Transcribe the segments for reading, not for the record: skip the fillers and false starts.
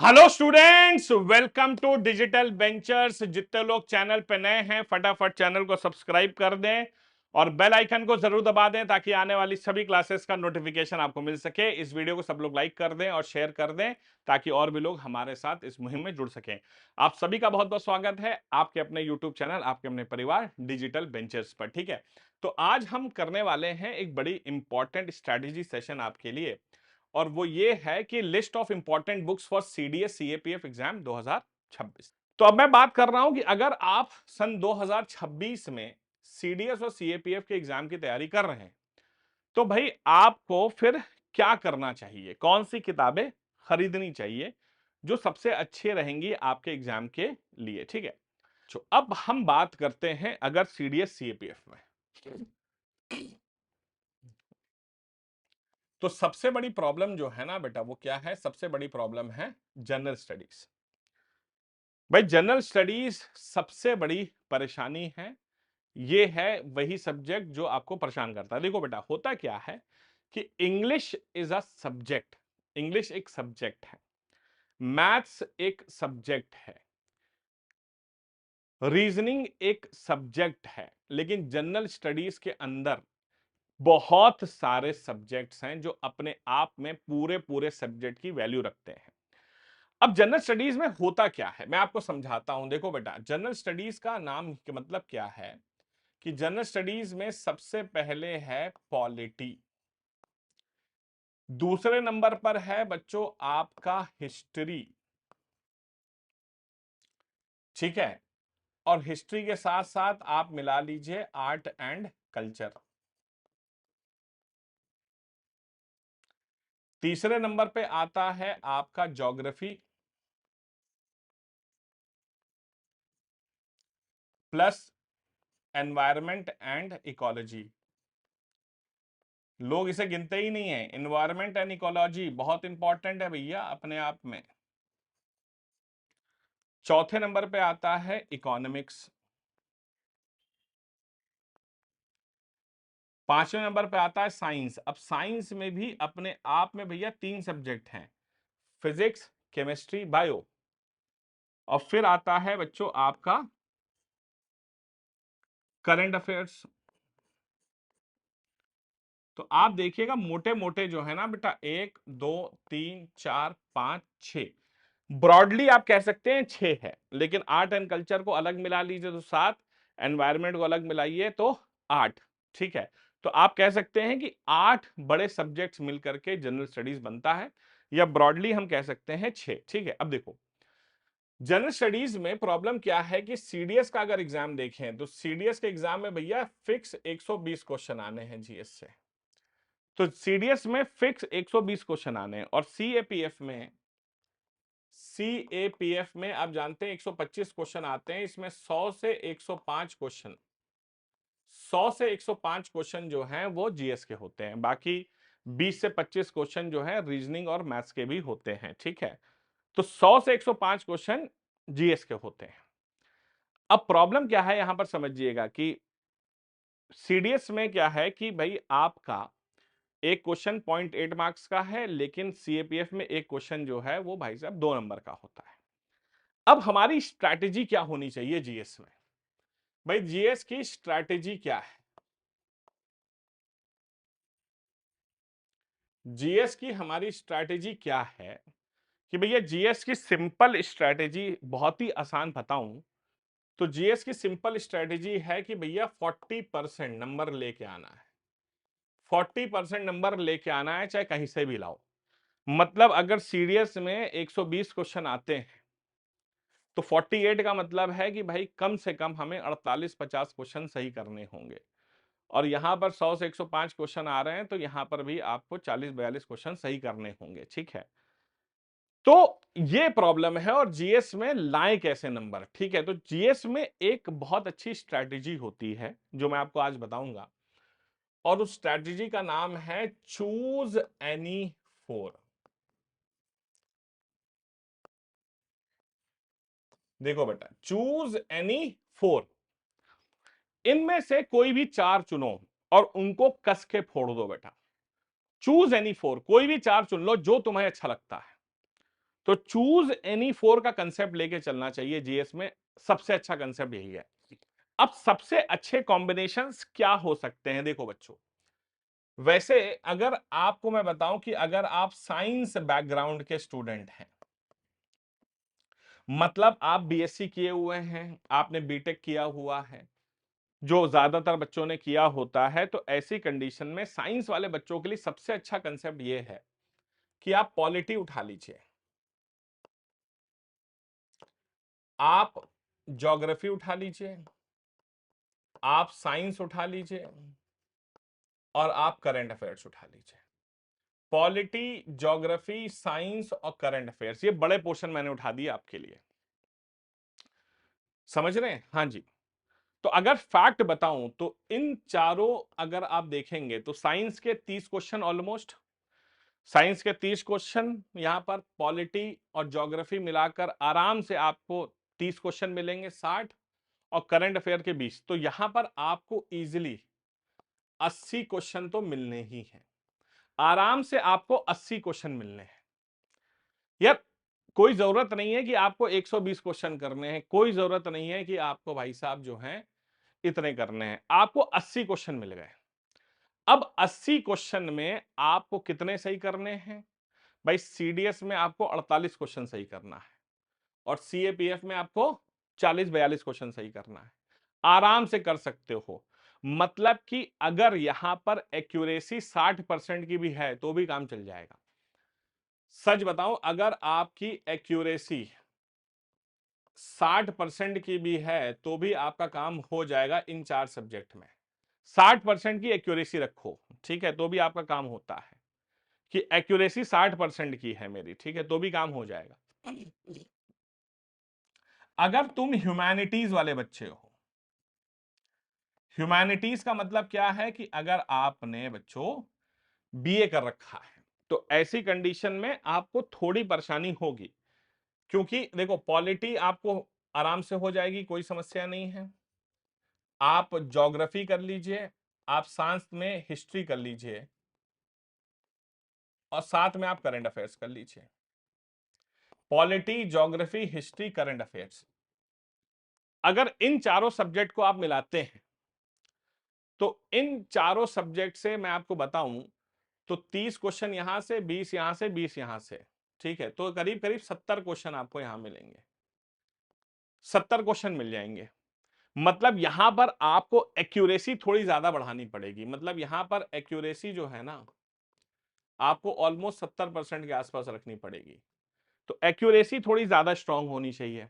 Hello students, welcome to Digital Ventures. जितने लोग channel पे नए हैं फटाफट चैनल को सब्सक्राइब कर दें और बेल आइकन को जरूर दबा दें ताकि आने वाली सभी क्लासेस का नोटिफिकेशन आपको मिल सके। इस वीडियो को सब लोग लाइक कर दें और शेयर कर दें ताकि और भी लोग हमारे साथ इस मुहिम में जुड़ सकें। आप सभी का बहुत बहुत स्वागत है आपके अपने यूट्यूब चैनल, आपके अपने परिवार डिजिटल वेंचर्स पर। ठीक है, तो आज हम करने वाले हैं एक बड़ी इंपॉर्टेंट स्ट्रैटेजी सेशन आपके लिए, और वो ये है कि list of important books for CDS CAPF exam 2026। तो अब मैं बात कर रहा हूं कि अगर आप सन 2026 में सीडीएस और सीएपीएफ के एग्जाम की तैयारी कर रहे हैं तो भाई आपको फिर क्या करना चाहिए, कौन सी किताबें खरीदनी चाहिए जो सबसे अच्छी रहेंगी आपके एग्जाम के लिए। ठीक है, तो अब हम बात करते हैं अगर सीडीएस सीएपीएफ में, तो सबसे बड़ी प्रॉब्लम जो है ना बेटा वो क्या है? सबसे बड़ी प्रॉब्लम है जनरल स्टडीज। भाई जनरल स्टडीज सबसे बड़ी परेशानी है। ये है वही सब्जेक्ट जो आपको परेशान करता है। देखो बेटा, होता क्या है कि English is a subject, English एक सब्जेक्ट है, मैथ्स एक सब्जेक्ट है, रीजनिंग एक सब्जेक्ट है, लेकिन जनरल स्टडीज के अंदर बहुत सारे सब्जेक्ट्स हैं जो अपने आप में पूरे पूरे सब्जेक्ट की वैल्यू रखते हैं। अब जनरल स्टडीज में होता क्या है मैं आपको समझाता हूं। देखो बेटा, जनरल स्टडीज का नाम के मतलब क्या है कि जनरल स्टडीज में सबसे पहले है पॉलिटी, दूसरे नंबर पर है बच्चों आपका हिस्ट्री। ठीक है, और हिस्ट्री के साथ साथ आप मिला लीजिए आर्ट एंड कल्चर। तीसरे नंबर पे आता है आपका geography plus environment and ecology. लोग इसे गिनते ही नहीं है। एनवायरमेंट एंड इकोलॉजी बहुत इंपॉर्टेंट है भैया अपने आप में। चौथे नंबर पे आता है इकोनॉमिक्स। पांचवें नंबर पे आता है साइंस। अब साइंस में भी अपने आप में भैया तीन सब्जेक्ट हैं, फिजिक्स, केमिस्ट्री, बायो। और फिर आता है बच्चों आपका करंट अफेयर्स। तो आप देखिएगा मोटे मोटे जो है ना बेटा, 1 2 3 4 5 6, ब्रॉडली आप कह सकते हैं 6 है, लेकिन आर्ट एंड कल्चर को अलग मिला लीजिए तो 7, एनवायरमेंट को अलग मिलाइए तो 8। ठीक है, तो आप कह सकते हैं कि 8 बड़े सब्जेक्ट्स मिलकर के जनरल स्टडीज बनता है, या ब्रॉडली हम कह सकते हैं 6। ठीक है, अब देखो जनरल स्टडीज में प्रॉब्लम क्या है कि सीडीएस का अगर एग्जाम देखें तो सीडीएस के एग्जाम में भैया फिक्स 120 क्वेश्चन आने हैं जीएस से। तो सीडीएस में फिक्स 120 क्वेश्चन आने हैं, और सीएपीएफ में आप जानते हैं 125 क्वेश्चन आते हैं। इसमें 100 से 105 क्वेश्चन, 100 से 105 क्वेश्चन जो हैं वो जीएस के होते हैं। बाकी 20 से 25 क्वेश्चन जो है रीजनिंग और मैथ्स के भी होते हैं। ठीक है, तो 100 से 105 क्वेश्चन जीएस के होते हैं। अब प्रॉब्लम क्या है यहां पर समझिएगा कि सीडीएस में क्या है कि भाई आपका एक क्वेश्चन 0.8 मार्क्स का है, लेकिन सीएपीएफ में एक क्वेश्चन जो है वो भाई साहब 2 नंबर का होता है। अब हमारी स्ट्रैटेजी क्या होनी चाहिए जीएस में? भाई जीएस की स्ट्रैटेजी क्या है? जीएस की हमारी स्ट्रैटेजी क्या है कि भैया जीएस की सिंपल स्ट्रैटेजी बहुत ही आसान बताऊं तो जीएस की सिंपल स्ट्रैटेजी है कि भैया 40% नंबर लेके आना है। 40% नंबर लेके आना है, चाहे कहीं से भी लाओ। मतलब अगर सीडीएस में 120 क्वेश्चन आते हैं तो 48 का मतलब है कि भाई कम से कम हमें 48-50 क्वेश्चन सही करने होंगे। और यहां पर 100 से 105 क्वेश्चन आ रहे हैं तो यहां पर भी आपको 40-42 क्वेश्चन सही करने होंगे। ठीक है, तो ये प्रॉब्लम है। और जीएस में लाएं कैसे नंबर? ठीक है, तो जीएस में एक बहुत अच्छी स्ट्रैटेजी होती है जो मैं आपको आज बताऊंगा, और उस स्ट्रैटेजी का नाम है चूज एनी 4। देखो बेटा, चूज एनी 4, इनमें से कोई भी 4 चुनो और उनको कस के फोड़ दो बेटा। चूज एनी 4, कोई भी 4 चुन लो जो तुम्हें अच्छा लगता है। तो चूज एनी फोर का कंसेप्ट लेके चलना चाहिए जीएस में, सबसे अच्छा कंसेप्ट यही है। अब सबसे अच्छे कॉम्बिनेशंस क्या हो सकते हैं, देखो बच्चों, वैसे अगर आपको मैं बताऊं कि अगर आप साइंस बैकग्राउंड के स्टूडेंट हैं, मतलब आप बीएससी किए हुए हैं, आपने बीटेक किया हुआ है, जो ज्यादातर बच्चों ने किया होता है, तो ऐसी कंडीशन में साइंस वाले बच्चों के लिए सबसे अच्छा कंसेप्ट यह है कि आप पॉलिटी उठा लीजिए, आप ज्योग्राफी उठा लीजिए, आप साइंस उठा लीजिए और आप करंट अफेयर्स उठा लीजिए। पॉलिटी, ज्योग्राफी, साइंस और करंट अफेयर्स, ये बड़े पोर्शन मैंने उठा दिए आपके लिए, समझ रहे हैं? हाँ जी। तो अगर फैक्ट बताऊं तो इन चारों अगर आप देखेंगे तो साइंस के 30 क्वेश्चन ऑलमोस्ट, साइंस के 30 क्वेश्चन, यहां पर पॉलिटी और ज्योग्राफी मिलाकर आराम से आपको 30 क्वेश्चन मिलेंगे, 60, और करंट अफेयर के 20, तो यहां पर आपको इजीली 80 क्वेश्चन तो मिलने ही हैं, आराम से आपको 80 क्वेश्चन मिलने हैं यार। कोई जरूरत नहीं है कि आपको 120 क्वेश्चन करने हैं, कोई जरूरत नहीं है कि आपको भाई साहब जो हैं इतने करने हैं, आपको 80 क्वेश्चन मिल गए। अब 80 क्वेश्चन में आपको कितने सही करने हैं भाई? सीडीएस में आपको 48 क्वेश्चन सही करना है और सीएपीएफ में आपको 40-42 क्वेश्चन सही करना है, आराम से कर सकते हो। मतलब कि अगर यहां पर एक्यूरेसी 60% की भी है तो भी काम चल जाएगा। सच बताऊं, अगर आपकी एक्यूरेसी 60% की भी है तो भी आपका काम हो जाएगा इन 4 सब्जेक्ट में। 60% की एक्यूरेसी रखो, ठीक है, तो भी आपका काम होता है कि एक्यूरेसी 60% की है मेरी, ठीक है, तो भी काम हो जाएगा। अगर तुम ह्यूमैनिटीज वाले बच्चे हो, ह्यूमैनिटीज का मतलब क्या है कि अगर आपने बच्चों बीए कर रखा है तो ऐसी कंडीशन में आपको थोड़ी परेशानी होगी, क्योंकि देखो पॉलिटी आपको आराम से हो जाएगी, कोई समस्या नहीं है। आप ज्योग्राफी कर लीजिए, आप साइंस में हिस्ट्री कर लीजिए और साथ में आप करंट अफेयर्स कर लीजिए। Polity, geography, history, current affairs, अगर इन चारों सब्जेक्ट को आप मिलाते हैं तो इन चारों सब्जेक्ट से मैं आपको बताऊं तो 30 क्वेश्चन यहां से, 20 यहां से, 20 यहां से, ठीक है, तो करीब करीब 70 क्वेश्चन आपको यहां मिलेंगे, 70 क्वेश्चन मिल जाएंगे। मतलब यहां पर आपको एक्यूरेसी थोड़ी ज्यादा बढ़ानी पड़ेगी, मतलब यहां पर एक्यूरेसी जो है ना आपको ऑलमोस्ट 70% के आसपास रखनी पड़ेगी, तो एक्यूरेसी थोड़ी ज्यादा स्ट्रांग होनी चाहिए।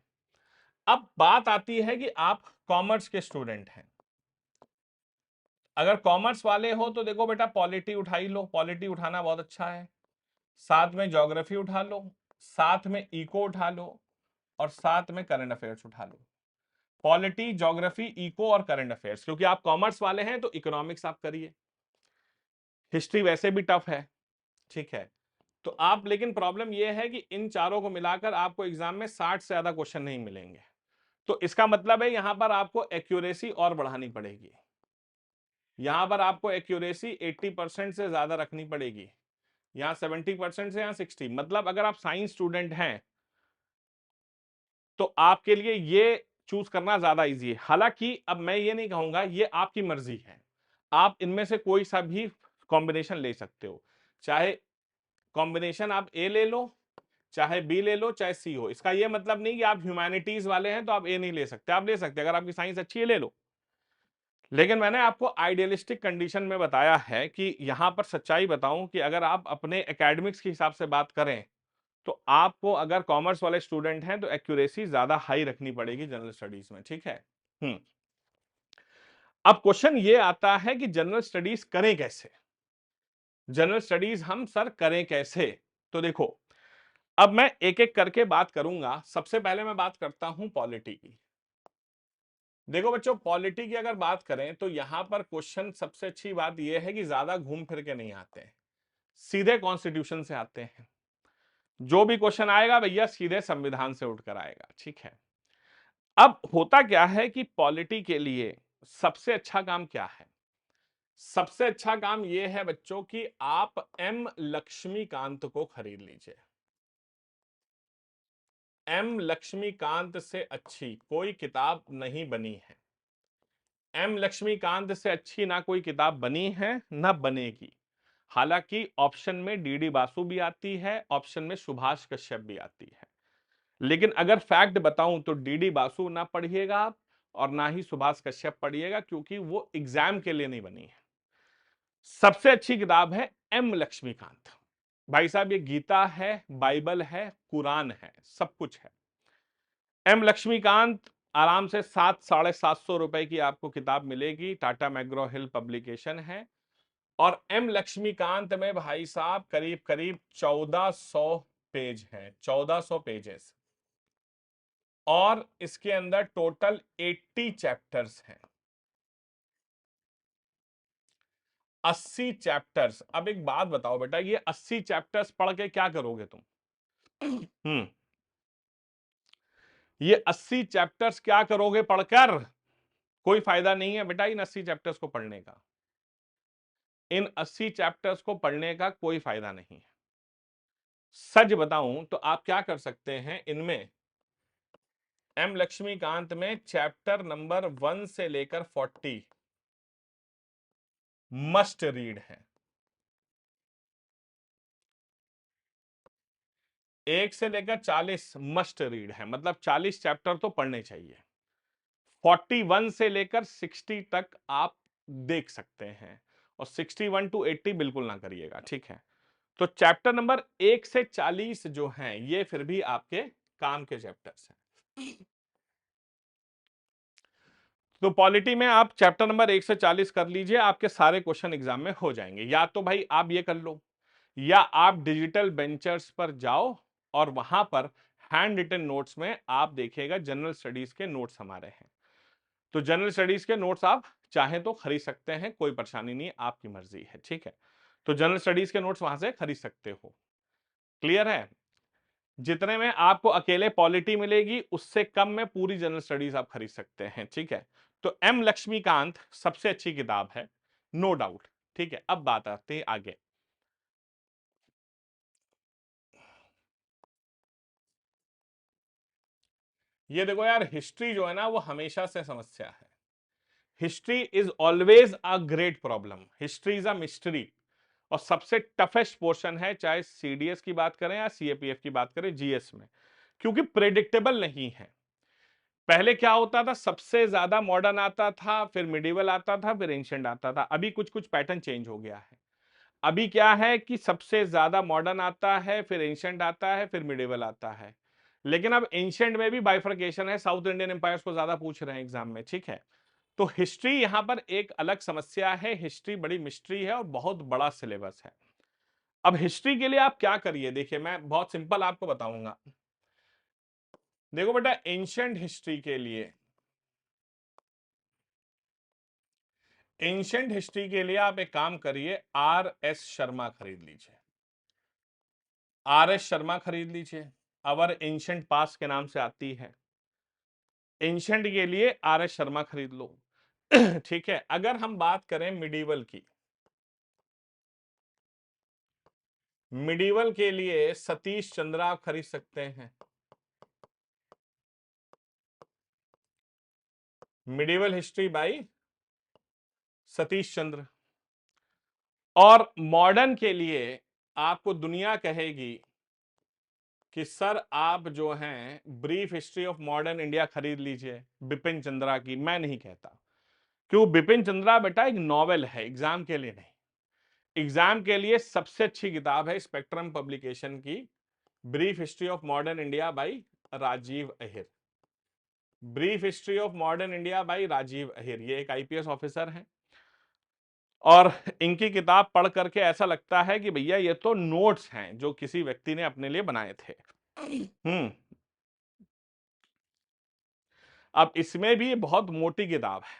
अब बात आती है कि आप कॉमर्स के स्टूडेंट हैं, अगर कॉमर्स वाले हो तो देखो बेटा पॉलिटी उठा ही लो, पॉलिटी उठाना बहुत अच्छा है, साथ में ज्योग्राफी उठा लो, साथ में इको उठा लो और साथ में करंट अफेयर्स उठा लो। पॉलिटी, ज्योग्राफी, इको और करंट अफेयर्स, क्योंकि आप कॉमर्स वाले हैं तो इकोनॉमिक्स आप करिए, हिस्ट्री वैसे भी टफ है, ठीक है, तो आप, लेकिन प्रॉब्लम यह है कि इन चारों को मिलाकर आपको एग्जाम में 60 से ज्यादा क्वेश्चन नहीं मिलेंगे, तो इसका मतलब है यहां पर आपको एक्यूरेसी और बढ़ानी पड़ेगी, यहां पर आपको एक्यूरेसी 80% से ज्यादा रखनी पड़ेगी, यहां 70% से यहां 60, मतलब अगर आप साइंस स्टूडेंट हैं तो आपके लिए ये चूज करना ज्यादा इजी है। हालांकि अब मैं ये नहीं कहूंगा, ये आपकी मर्जी है, आप इनमें से कोई सा भी कॉम्बिनेशन ले सकते हो, चाहे कॉम्बिनेशन आप ए ले लो, चाहे बी ले लो, चाहे सी हो, इसका ये मतलब नहीं कि आप ह्यूमैनिटीज वाले हैं तो आप ए नहीं ले सकते, आप ले सकते, अगर आपकी साइंस अच्छी है ले लो। लेकिन मैंने आपको आइडियलिस्टिक कंडीशन में बताया है कि यहां पर सच्चाई बताऊं कि अगर आप अपने एकेडमिक्स के हिसाब से बात करें तो आपको, अगर कॉमर्स वाले स्टूडेंट हैं तो एक्यूरेसी ज्यादा हाई रखनी पड़ेगी जनरल स्टडीज में, ठीक है। हम्म। अब क्वेश्चन ये आता है कि जनरल स्टडीज करें कैसे, जनरल स्टडीज हम सर करें कैसे? तो देखो, अब मैं एक एक करके बात करूंगा। सबसे पहले मैं बात करता हूं पॉलिटी की। देखो बच्चों, पॉलिटी की अगर बात करें तो यहां पर क्वेश्चन, सबसे अच्छी बात यह है कि ज्यादा घूम फिर के नहीं आते हैं, सीधे कॉन्स्टिट्यूशन से आते हैं, जो भी क्वेश्चन आएगा भैया सीधे संविधान से उठकर आएगा, ठीक है। अब होता क्या है कि पॉलिटी के लिए सबसे अच्छा काम क्या है? सबसे अच्छा काम यह है बच्चों कि आप एम लक्ष्मीकांत को खरीद लीजिए। एम लक्ष्मीकांत से अच्छी कोई किताब नहीं बनी है। एम लक्ष्मीकांत से अच्छी ना कोई किताब बनी है ना बनेगी। हालांकि ऑप्शन में डीडी बासु भी आती है, ऑप्शन में सुभाष कश्यप भी आती है, लेकिन अगर फैक्ट बताऊं तो डीडी बासु ना पढ़िएगा आप और ना ही सुभाष कश्यप पढ़िएगा, क्योंकि वो एग्जाम के लिए नहीं बनी है। सबसे अच्छी किताब है एम लक्ष्मीकांत। भाई साहब, ये गीता है, बाइबल है, कुरान है, सब कुछ है। एम लक्ष्मीकांत आराम से 700-750 रुपए की आपको किताब मिलेगी। टाटा मैग्रो हिल पब्लिकेशन है। और एम लक्ष्मीकांत में भाई साहब करीब करीब 1400 पेज हैं, 1400 पेजेस। और इसके अंदर टोटल 80 चैप्टर्स हैं, 80 चैप्टर्स। अब एक बात बताओ बेटा, ये 80 चैप्टर्स पढ़ के क्या करोगे तुम? ये 80 चैप्टर्स क्या करोगे पढ़कर? कोई फायदा नहीं है बेटा इन 80 चैप्टर्स को पढ़ने का। इन 80 चैप्टर्स को पढ़ने का कोई फायदा नहीं है। सच बताऊं तो आप क्या कर सकते हैं, इनमें एम लक्ष्मीकांत में चैप्टर नंबर 1 से लेकर 40 मस्ट रीड है। 1 से लेकर 40 मस्ट रीड है, मतलब 40 चैप्टर तो पढ़ने चाहिए। 41 से लेकर 60 तक आप देख सकते हैं, और 61 टू 80 बिल्कुल ना करिएगा, ठीक है। तो चैप्टर नंबर 1 से 40 जो हैं ये फिर भी आपके काम के चैप्टर्स हैं। तो पॉलिटी में आप चैप्टर नंबर 1 से 40 कर लीजिए, आपके सारे क्वेश्चन एग्जाम में हो जाएंगे। या तो भाई आप ये कर लो, या आप डिजिटल बेंचर्स पर जाओ और वहां पर हैंड रिटन नोट्स में आप देखिएगा जनरल स्टडीज के नोट्स हमारे हैं। तो जनरल स्टडीज के नोट्स आप चाहें तो खरीद सकते हैं, कोई परेशानी नहीं, आपकी मर्जी है, ठीक है। तो जनरल स्टडीज के नोट्स वहां से खरीद सकते हो। क्लियर है? जितने में आपको अकेले पॉलिटी मिलेगी उससे कम में पूरी जनरल स्टडीज आप खरीद सकते हैं, ठीक है। तो एम लक्ष्मीकांत सबसे अच्छी किताब है, नो डाउट, ठीक है। अब बात आती है आगे। ये देखो यार, हिस्ट्री जो है ना वो हमेशा से समस्या है। History is always a great problem, history is a mystery. और सबसे टफेस्ट पोर्शन है, चाहे सीडीएस की बात करें या सीएपीएफ की बात करें, जीएस में, क्योंकि प्रेडिक्टेबल नहीं है। पहले क्या होता था, सबसे ज्यादा मॉडर्न आता था, फिर मिडिवल आता था, फिर एंशिएंट आता था। अभी कुछ कुछ पैटर्न चेंज हो गया है। अभी क्या है कि सबसे ज्यादा मॉडर्न आता है, फिर एंशिएंट आता है, फिर मिडिवल आता है। लेकिन अब एंशिएंट में भी बाइफर्केशन है, साउथ इंडियन एम्पायर्स को ज्यादा पूछ रहे हैं एग्जाम में, ठीक है। तो हिस्ट्री यहां पर एक अलग समस्या है, हिस्ट्री बड़ी मिस्ट्री है और बहुत बड़ा सिलेबस है। अब हिस्ट्री के लिए आप क्या करिए, देखिए मैं बहुत सिंपल आपको बताऊंगा। देखो बेटा, एंशिएंट हिस्ट्री के लिए, एंशिएंट हिस्ट्री के लिए आप एक काम करिए, आर एस शर्मा खरीद लीजिए। आर एस शर्मा खरीद लीजिए, अवर एंशिएंट पास के नाम से आती है। एंशिएंट के लिए आर एस शर्मा खरीद लो। ठीक है। अगर हम बात करें मिडिवल की, मिडिवल के लिए सतीश चंद्र आप खरीद सकते हैं। Medieval history by Satish Chandra. और मॉडर्न के लिए आपको दुनिया कहेगी कि सर आप जो हैं brief history of modern India खरीद लीजिए बिपिन चंद्रा की। मैं नहीं कहता, क्यों? बिपिन चंद्रा बेटा एक नॉवेल है, एग्जाम के लिए नहीं। एग्जाम के लिए सबसे अच्छी किताब है स्पेक्ट्रम पब्लिकेशन की brief history of modern India by Rajiv Ahir. Brief history of modern India by Rajiv Ahir, ये एक आईपीएस ऑफिसर हैं। और इनकी किताब पढ़ करके ऐसा लगता है कि भैया ये तो नोट्स हैं जो किसी व्यक्ति ने अपने लिए बनाए थे। अब इसमें भी बहुत मोटी किताब है,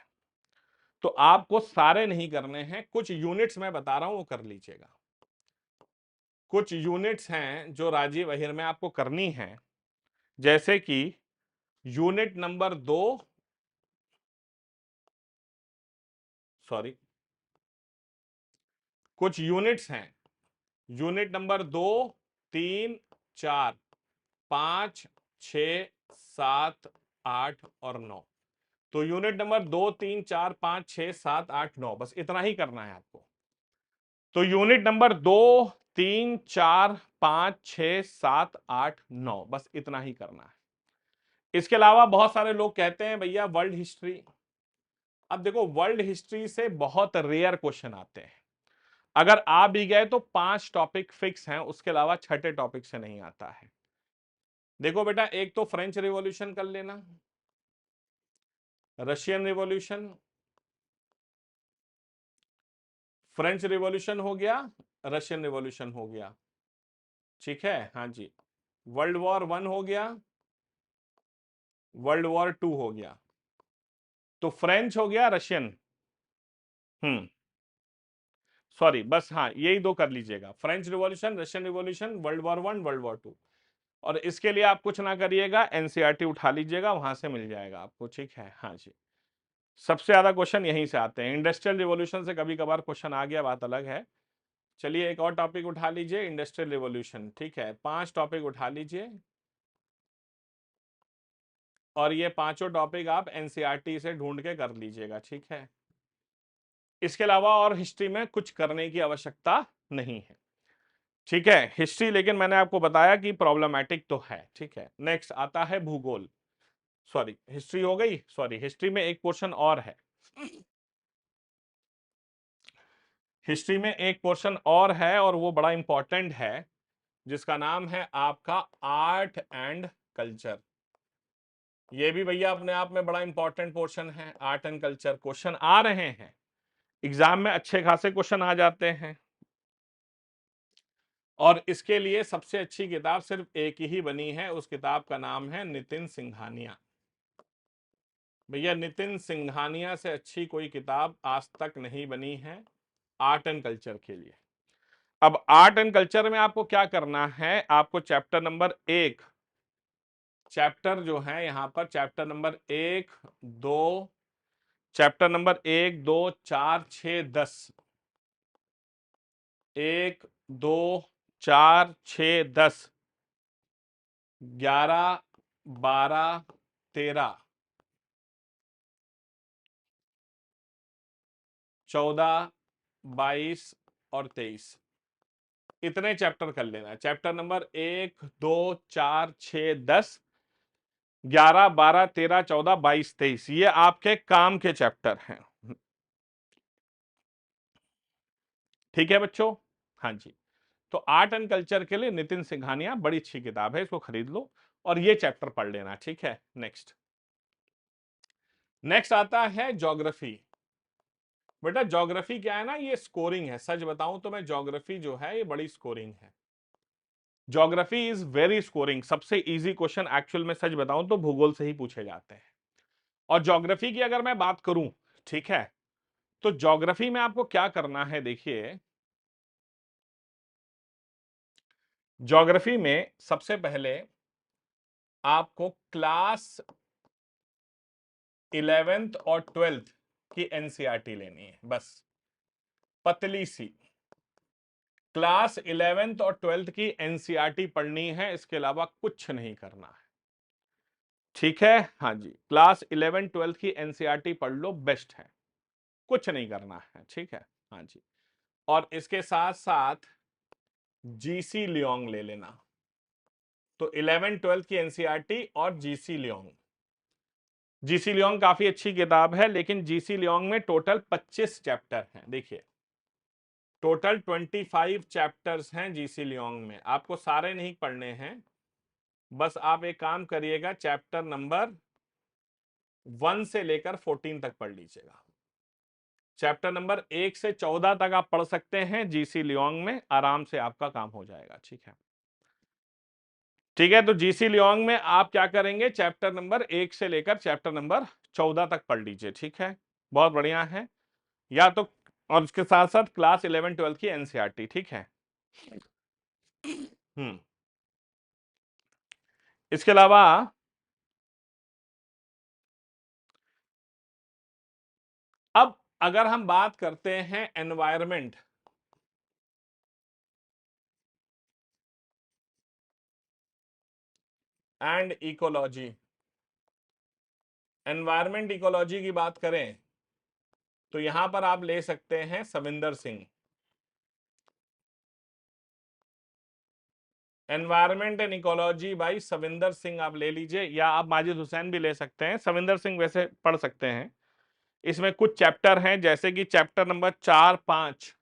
तो आपको सारे नहीं करने हैं, कुछ यूनिट्स मैं बता रहा हूं वो कर लीजिएगा। कुछ यूनिट्स हैं जो राजीव अहिर में आपको करनी है, जैसे कि यूनिट नंबर 2, सॉरी, कुछ यूनिट्स हैं, यूनिट नंबर 2, 3, 4, 5, 6, 7, 8 और 9। तो यूनिट नंबर 2, 3, 4, 5, 6, 7, 8, 9, बस इतना ही करना है आपको। तो यूनिट नंबर 2, 3, 4, 5, 6, 7, 8, 9, बस इतना ही करना है। इसके अलावा बहुत सारे लोग कहते हैं भैया वर्ल्ड हिस्ट्री। अब देखो वर्ल्ड हिस्ट्री से बहुत रेयर क्वेश्चन आते हैं। अगर आ भी गए तो 5 टॉपिक फिक्स हैं, उसके अलावा छठे टॉपिक से नहीं आता है। देखो बेटा, एक तो फ्रेंच रिवॉल्यूशन कर लेना, रशियन रिवॉल्यूशन, फ्रेंच रिवॉल्यूशन हो गया, रशियन रिवॉल्यूशन हो गया, ठीक है। हाँ जी, वर्ल्ड वॉर 1 हो गया, वर्ल्ड वॉर 2 हो गया। तो फ्रेंच हो गया, रशियन, सॉरी, बस हाँ यही दो कर लीजिएगा, French revolution, Russian revolution, world war 1, world war 2। और इसके लिए आप कुछ ना करिएगा, एनसीईआरटी उठा लीजिएगा, वहां से मिल जाएगा आपको, ठीक है। हाँ जी, सबसे ज्यादा क्वेश्चन यहीं से आते हैं। इंडस्ट्रियल रिवॉल्यूशन से कभी कभार क्वेश्चन आ गया, बात अलग है। चलिए एक और टॉपिक उठा लीजिए, इंडस्ट्रियल रिवॉल्यूशन, ठीक है। 5 टॉपिक उठा लीजिए और ये पांचों टॉपिक आप एनसीईआरटी से ढूंढ के कर लीजिएगा, ठीक है। इसके अलावा और हिस्ट्री में कुछ करने की आवश्यकता नहीं है, ठीक है। हिस्ट्री लेकिन मैंने आपको बताया कि प्रॉब्लमैटिक तो है, ठीक है। नेक्स्ट आता है भूगोल, सॉरी हिस्ट्री हो गई, सॉरी हिस्ट्री में एक पोर्शन और है। हिस्ट्री में एक पोर्शन और है और वो बड़ा इंपॉर्टेंट है, जिसका नाम है आपका आर्ट एंड कल्चर। ये भी भैया अपने आप में बड़ा इंपॉर्टेंट पोर्शन है। आर्ट एंड कल्चर क्वेश्चन आ रहे हैं एग्जाम में, अच्छे खासे क्वेश्चन आ जाते हैं। और इसके लिए सबसे अच्छी किताब सिर्फ एक ही बनी है, उस किताब का नाम है नितिन सिंघानिया। भैया नितिन सिंघानिया से अच्छी कोई किताब आज तक नहीं बनी है आर्ट एंड कल्चर के लिए। अब आर्ट एंड कल्चर में आपको क्या करना है, आपको चैप्टर नंबर 1, चैप्टर जो है यहां पर चैप्टर नंबर 1, 2, चैप्टर नंबर 1, 2, 4, 6, 10, 1, 2, 4, 6, 10, 11, 12, 13, 14, 22 और 23, इतने चैप्टर कर लेना। चैप्टर नंबर 1, 2, 4, 6, 10, 11, 12, 13, 14, 22, 23, ये आपके काम के चैप्टर हैं, ठीक है बच्चों। हाँ जी, तो आर्ट एंड कल्चर के लिए नितिन सिंघानिया बड़ी अच्छी किताब है, इसको खरीद लो और ये चैप्टर पढ़ लेना, ठीक है। नेक्स्ट नेक्स्ट आता है ज्योग्राफी। बेटा ज्योग्राफी क्या है ना, ये स्कोरिंग है। सच बताऊं तो मैं ज्योग्राफी जो है ये बड़ी स्कोरिंग है। Geography is very scoring. सबसे इजी क्वेश्चन एक्चुअल में सच बताऊं तो भूगोल से ही पूछे जाते हैं। और ज्योग्राफी की अगर मैं बात करूं, ठीक है, तो ज्योग्राफी में आपको क्या करना है, देखिए ज्योग्राफी में सबसे पहले आपको क्लास 11th और 12th की एनसीईआरटी लेनी है, बस पतली सी। क्लास 11th और 12th की एनसीईआरटी पढ़नी है, इसके अलावा कुछ नहीं करना है, ठीक है। हाँ जी, क्लास 11 12 की एनसीईआरटी पढ़ लो, बेस्ट है, कुछ नहीं करना है, ठीक है। हाँ जी, और इसके साथ साथ जीसी लियोंग ले लेना। तो 11 12 की एनसीईआरटी और जीसी लियोंग। जीसी लियोंग काफी अच्छी किताब है, लेकिन जीसी लियोंग में टोटल 25 चैप्टर हैं। देखिए टोटल 25 चैप्टर्स हैं जीसी लियोंग में, आपको सारे नहीं पढ़ने हैं। बस आप एक काम करिएगा, चैप्टर नंबर 1 से लेकर 14 तक पढ़ लीजिएगा। चैप्टर नंबर 1 से 14 तक आप पढ़ सकते हैं जीसी लियोंग में, आराम से आपका काम हो जाएगा, ठीक है। ठीक है, तो जीसी लियोंग में आप क्या करेंगे, चैप्टर नंबर 1 से लेकर चैप्टर नंबर 14 तक पढ़ लीजिए, ठीक है, बहुत बढ़िया है। या तो और उसके साथ साथ क्लास 11 12 की एनसीईआरटी, ठीक है। इसके अलावा अब अगर हम बात करते हैं environment, and ecology. Environment ecology की बात करें तो यहां पर आप ले सकते हैं Savinder Singh. Environment and ecology by Savinder Singh आप ले लीजिए, या आप माजिद हुसैन भी ले सकते हैं। सविंदर सिंह वैसे पढ़ सकते हैं। इसमें कुछ चैप्टर हैं, जैसे कि चैप्टर नंबर 4, 5।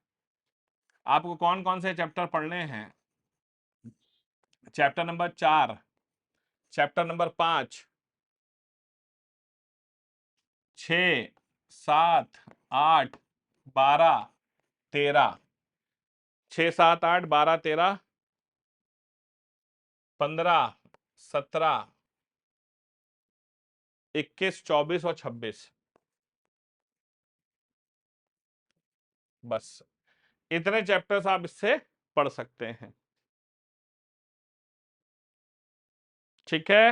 आपको कौन कौन से चैप्टर पढ़ने हैं? Chapter number 4, chapter number 5, 6, 7, 8, 12, 13। 6, 7, 8, 12, 13, 15, 17, 21, 24 और 26। बस इतने चैप्टर्स आप इससे पढ़ सकते हैं। ठीक है।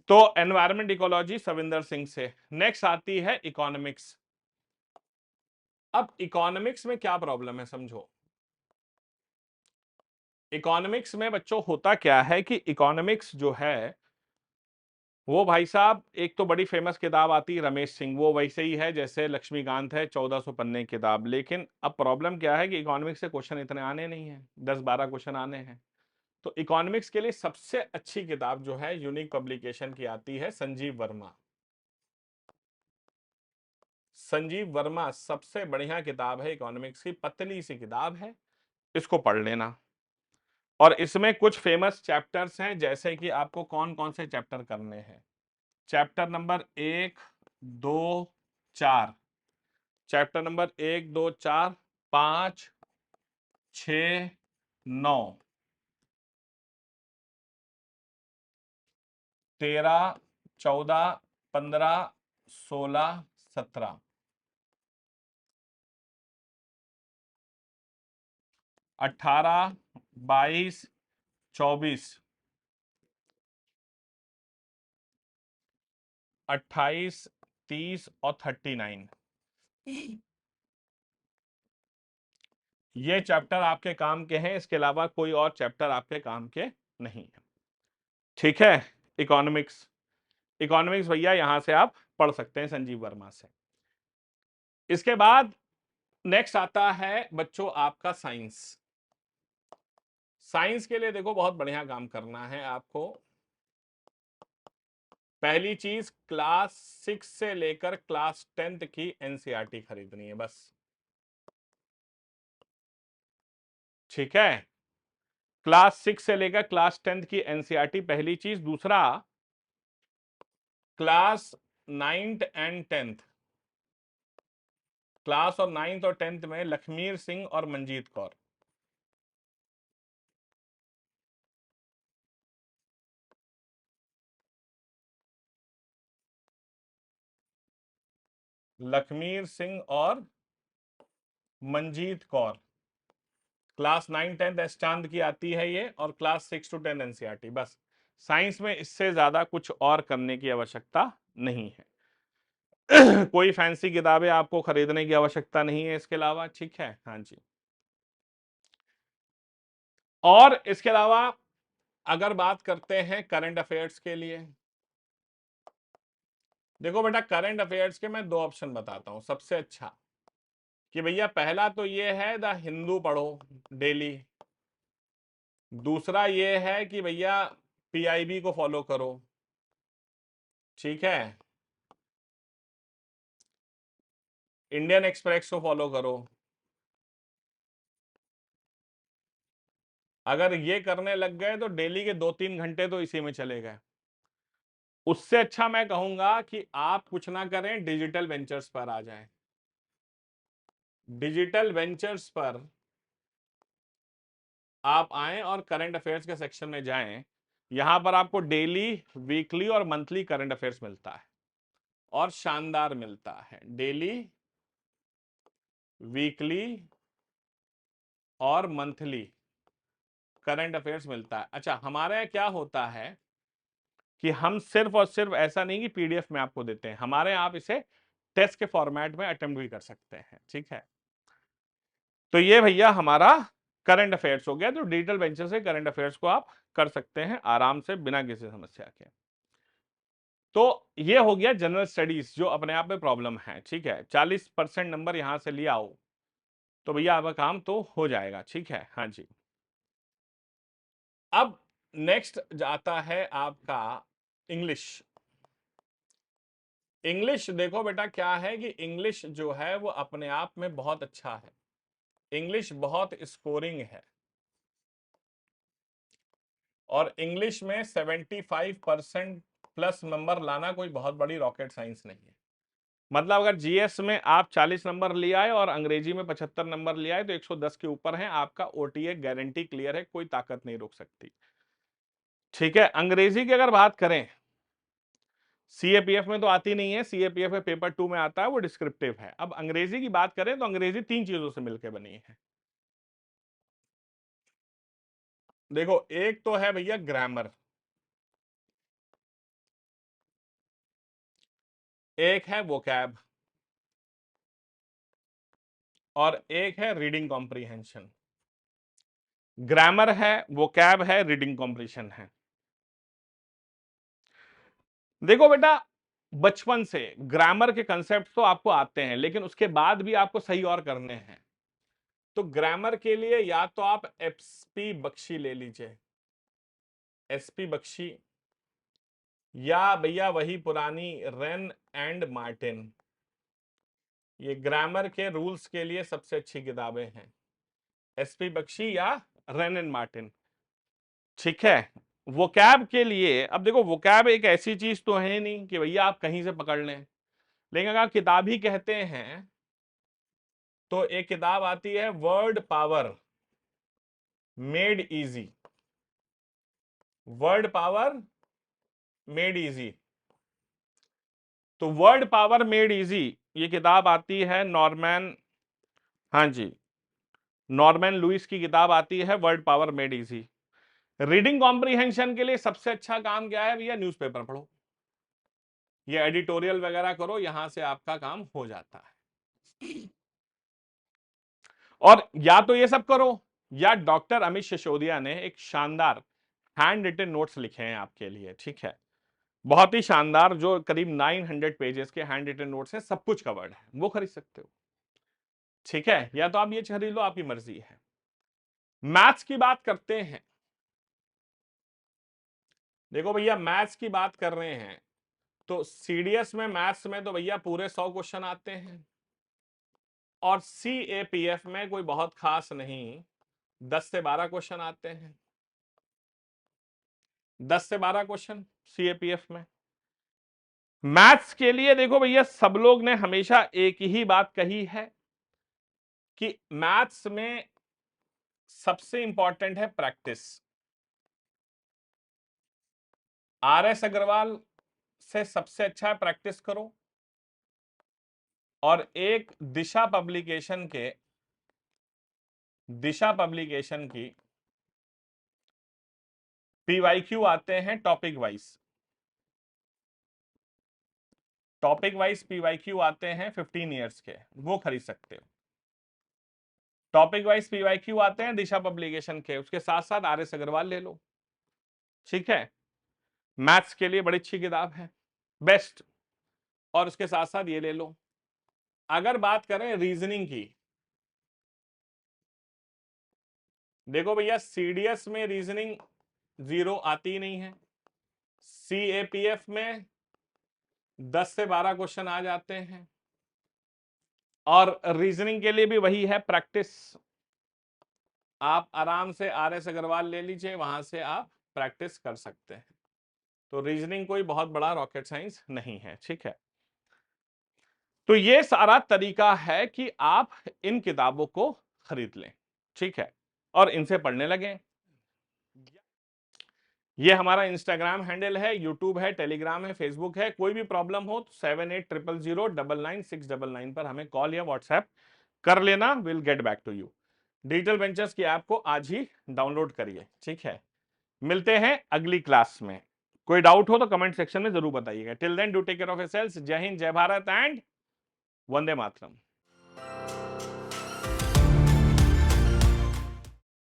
तो एनवायरमेंट इकोलॉजी सविंदर सिंह से। नेक्स्ट आती है इकोनॉमिक्स। अब इकोनॉमिक्स में क्या प्रॉब्लम है समझो। इकोनॉमिक्स में बच्चों होता क्या है कि इकोनॉमिक्स जो है वो भाई साहब, एक तो बड़ी फेमस किताब आती है रमेश सिंह, वो वैसे ही है जैसे लक्ष्मीकांत है, 1400 पन्ने की किताब। लेकिन अब प्रॉब्लम क्या है कि इकोनॉमिक्स से क्वेश्चन इतने आने नहीं है, 10-12 क्वेश्चन आने हैं। तो इकोनॉमिक्स के लिए सबसे अच्छी किताब जो है यूनिक पब्लिकेशन की आती है संजीव वर्मा। संजीव वर्मा सबसे बढ़िया किताब है इकोनॉमिक्स की, पतली सी किताब है, इसको पढ़ लेना। और इसमें कुछ फेमस चैप्टर्स हैं, जैसे कि आपको कौन कौन से चैप्टर करने हैं। Chapter number 1, 2, 4। चैप्टर नंबर 1, 2, 4, 5, 6, 9, 13, 14, 15, 16, 17, 18, 22, 24, 28, 30 और 39। ये चैप्टर आपके काम के हैं, इसके अलावा कोई और चैप्टर आपके काम के नहीं है। ठीक है। इकोनॉमिक्स, इकोनॉमिक्स भैया यहां से आप पढ़ सकते हैं संजीव वर्मा से। इसके बाद नेक्स्ट आता है बच्चों आपका साइंस। साइंस के लिए देखो बहुत बढ़िया काम करना है आपको। पहली चीज, क्लास 6 से लेकर क्लास 10th की एनसीईआरटी खरीदनी है बस। ठीक है। क्लास 6 से लेकर क्लास 10th की एनसीईआरटी पहली चीज। दूसरा, class 9th and 10th, class और 9th और 10th में लखमीर सिंह और मंजीत कौर। लखमीर सिंह और मंजीत कौर। क्लास 9, 10 एस चांद की आती है ये, और क्लास 6 to 10 एनसीईआरटी बस। साइंस में इससे ज्यादा कुछ और करने की आवश्यकता नहीं है। कोई फैंसी किताबें आपको खरीदने की आवश्यकता नहीं है इसके अलावा। ठीक है, हाँ जी। और इसके अलावा अगर बात करते हैं करंट अफेयर्स के लिए, देखो बेटा करंट अफेयर्स के मैं दो ऑप्शन बताता हूं सबसे अच्छा। कि भैया पहला तो ये है द हिंदू पढ़ो डेली। दूसरा ये है कि भैया पीआईबी को फॉलो करो। ठीक है। इंडियन एक्सप्रेस को फॉलो करो। अगर ये करने लग गए तो डेली के 2-3 घंटे तो इसी में चले गए। उससे अच्छा मैं कहूंगा कि आप कुछ ना करें, डिजिटल वेंचर्स पर आ जाएं। डिजिटल वेंचर्स पर आप आएं और करंट अफेयर्स के सेक्शन में जाएं। यहां पर आपको डेली, वीकली और मंथली करंट अफेयर्स मिलता है, और शानदार मिलता है। डेली, वीकली और मंथली करंट अफेयर्स मिलता है। अच्छा, हमारे यहाँ क्या होता है कि हम सिर्फ और सिर्फ ऐसा नहीं कि पीडीएफ में आपको देते हैं, हमारे यहाँ आप इसे टेस्ट के फॉर्मेट में अटेम्प्ट भी कर सकते हैं। ठीक है। तो ये भैया हमारा करंट अफेयर्स हो गया। तो डिजिटल वेंचर से करंट अफेयर्स को आप कर सकते हैं आराम से बिना किसी समस्या के। तो ये हो गया जनरल स्टडीज जो अपने आप में प्रॉब्लम है, ठीक है। 40% नंबर यहां से लिया आओ तो भैया आपका काम तो हो जाएगा, ठीक है। हाँ जी। अब नेक्स्ट आता है आपका इंग्लिश। इंग्लिश देखो बेटा क्या है कि इंग्लिश जो है वो अपने आप में बहुत अच्छा है, इंग्लिश बहुत स्कोरिंग है और इंग्लिश में 75% प्लस नंबर लाना कोई बहुत बड़ी रॉकेट साइंस नहीं है। मतलब अगर जीएस में आप 40 नंबर ले आए और अंग्रेजी में 75 नंबर ले आए तो 110 के ऊपर है, आपका ओटीए गारंटी क्लियर है, कोई ताकत नहीं रोक सकती, ठीक है। अंग्रेजी की अगर बात करें, सीएपीएफ में तो आती नहीं है, सीएपीएफ में पेपर 2 में आता है, वो डिस्क्रिप्टिव है। अब अंग्रेजी की बात करें तो अंग्रेजी 3 चीजों से मिलकर बनी है। देखो एक तो है भैया ग्रामर, एक है वोकैब और एक है रीडिंग कॉम्प्रीहेंशन। ग्रामर है, वोकैब है, रीडिंग कॉम्प्रीहेंशन है। देखो बेटा बचपन से ग्रामर के कंसेप्ट तो आपको आते हैं, लेकिन उसके बाद भी आपको सही और करने हैं। तो ग्रामर के लिए या तो आप एसपी बख्शी ले लीजिए, एसपी बख्शी, या भैया वही पुरानी रेन एंड मार्टिन, ये ग्रामर के रूल्स के लिए सबसे अच्छी किताबें हैं, एसपी बख्शी या रेन एंड मार्टिन, ठीक है। वोकैब के लिए अब देखो वोकैब एक ऐसी चीज तो है नहीं कि भैया आप कहीं से पकड़ लें, लेकिन अगर आप किताब ही कहते हैं तो एक किताब आती है word power made easy, word power made easy. तो वर्ड पावर मेड इजी ये किताब आती है नॉर्मैन, हाँ जी, नॉर्मैन लुइस की किताब आती है word power made easy. Reading comprehension के लिए सबसे अच्छा काम क्या है भैया, न्यूज़पेपर पढ़ो, ये एडिटोरियल वगैरह करो, यहां से आपका काम हो जाता है। और या तो ये सब करो या डॉक्टर अमित सिसोदिया ने एक शानदार हैंड रिटन नोट्स लिखे हैं आपके लिए, ठीक है, बहुत ही शानदार, जो करीब 900 पेजेस के हैंड रिटन नोट्स हैं, सब कुछ कवर्ड है, वो खरीद सकते हो, ठीक है। या तो आप ये खरीद लो, आपकी मर्जी है। मैथ्स की बात करते हैं, देखो भैया मैथ्स की बात कर रहे हैं तो सीडीएस में मैथ्स में तो भैया पूरे 100 क्वेश्चन आते हैं और सीएपीएफ में कोई बहुत खास नहीं, 10 से 12 क्वेश्चन आते हैं, 10 से 12 क्वेश्चन सीएपीएफ में। मैथ्स के लिए देखो भैया सब लोग ने हमेशा एक ही बात कही है कि मैथ्स में सबसे इंपॉर्टेंट है प्रैक्टिस। आरएस अग्रवाल से सबसे अच्छा है प्रैक्टिस करो, और एक दिशा पब्लिकेशन की पीवाईक्यू आते हैं टॉपिक वाइज पीवाईक्यू आते हैं 15 ईयर्स के, वो खरीद सकते हो। टॉपिक वाइज पीवाईक्यू आते हैं दिशा पब्लिकेशन के, उसके साथ साथ आरएस अग्रवाल ले लो, ठीक है। मैथ्स के लिए बड़ी अच्छी किताब है, बेस्ट, और उसके साथ साथ ये ले लो। अगर बात करें रीजनिंग की, देखो भैया सीडीएस में रीजनिंग 0 आती नहीं है, सीएपीएफ में 10 से 12 क्वेश्चन आ जाते हैं, और रीजनिंग के लिए भी वही है प्रैक्टिस। आप आराम से आरएस अग्रवाल ले लीजिए, वहां से आप प्रैक्टिस कर सकते हैं। तो रीजनिंग कोई बहुत बड़ा रॉकेट साइंस नहीं है, ठीक है। तो ये सारा तरीका है कि आप इन किताबों को खरीद लें, ठीक है, और इनसे पढ़ने लगें। ये हमारा इंस्टाग्राम हैंडल है, यूट्यूब है, टेलीग्राम है, फेसबुक है। कोई भी प्रॉब्लम हो तो 7800099699 पर हमें कॉल या व्हाट्सएप कर लेना, will get back to you. Digital Ventures की ऐप को आज ही डाउनलोड करिए, ठीक है। मिलते हैं अगली क्लास में, कोई डाउट हो तो कमेंट सेक्शन में जरूर बताइएगा। Till then do take care of yourself. जय हिंद, जय भारत एंड वंदे मातरम।